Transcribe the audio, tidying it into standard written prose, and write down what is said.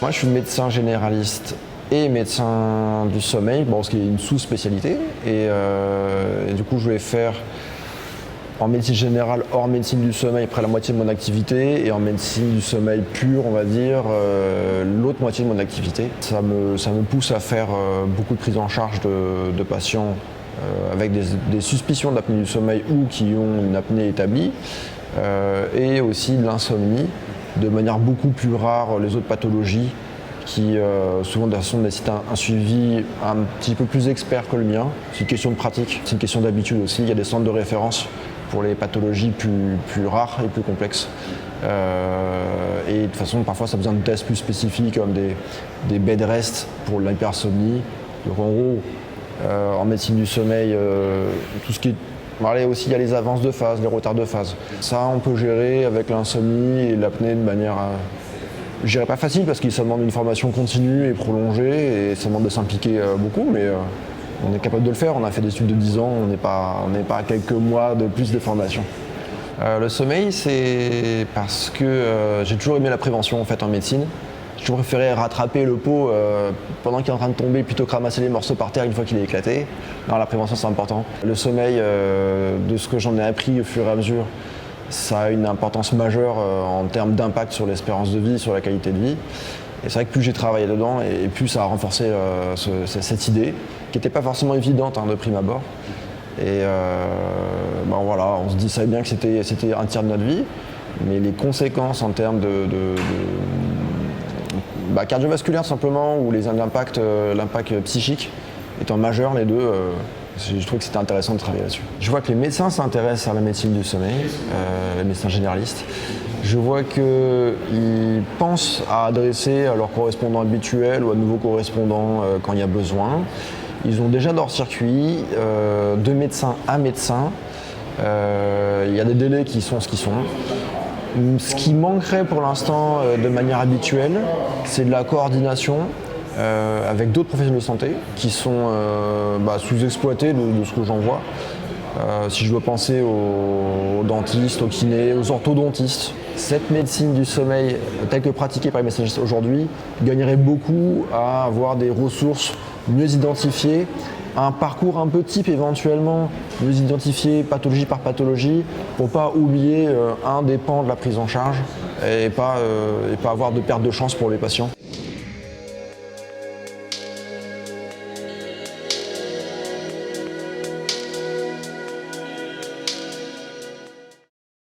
Moi, je suis médecin généraliste et médecin du sommeil, bon, ce qui est une sous-spécialité. Et du coup, je vais faire en médecine générale, hors médecine du sommeil, près la moitié de mon activité, et en médecine du sommeil pur, on va dire, l'autre moitié de mon activité. Ça me pousse à faire beaucoup de prise en charge de patients avec des suspicions d'apnée du sommeil ou qui ont une apnée établie, et aussi de l'insomnie, de manière beaucoup plus rare les autres pathologies qui souvent de toute façon nécessitent un suivi un petit peu plus expert que le mien. C'est une question de pratique, c'est une question d'habitude aussi. Il y a des centres de référence pour les pathologies plus rares et plus complexes. Et de toute façon, parfois, ça a besoin de tests plus spécifiques comme des bed rest pour l'hypersomnie. Donc en gros, en médecine du sommeil, tout ce qui est... Allez, aussi, il y a les avances de phase, les retards de phase. Ça, on peut gérer avec l'insomnie et l'apnée de manière... Je dirais pas facile parce que ça demande une formation continue et prolongée et ça demande de s'impliquer beaucoup, mais on est capable de le faire. On a fait des études de 10 ans, on n'est pas à quelques mois de plus de formation. Le sommeil, c'est parce que j'ai toujours aimé la prévention en fait en médecine. J'ai toujours préféré rattraper le pot pendant qu'il est en train de tomber plutôt que ramasser les morceaux par terre une fois qu'il est éclaté. Non, la prévention, c'est important. Le sommeil, de ce que j'en ai appris au fur et à mesure, ça a une importance majeure en termes d'impact sur l'espérance de vie, sur la qualité de vie. Et c'est vrai que plus j'ai travaillé dedans, et plus ça a renforcé cette idée, qui n'était pas forcément évidente de prime abord. Et voilà, on se dit ça bien que c'était un tiers de notre vie, mais les conséquences en termes cardiovasculaires simplement, ou l'impact psychique étant majeur, les deux, je trouve que c'était intéressant de travailler là-dessus. Je vois que les médecins s'intéressent à la médecine du sommeil, les médecins généralistes. Je vois qu'ils pensent à adresser à leurs correspondants habituels ou à de nouveaux correspondants quand il y a besoin. Ils ont déjà dans leur circuit, de médecin à médecin. Il y a des délais qui sont ce qu'ils sont. Ce qui manquerait pour l'instant de manière habituelle, c'est de la coordination avec d'autres professionnels de santé qui sont sous-exploités de ce que j'en vois. Si je dois penser aux dentistes, aux kinés, aux orthodontistes, cette médecine du sommeil telle que pratiquée par les médecins aujourd'hui gagnerait beaucoup à avoir des ressources mieux identifiées, un parcours un peu type éventuellement, mieux identifié pathologie par pathologie, pour pas oublier un des pans de la prise en charge et pas avoir de perte de chance pour les patients.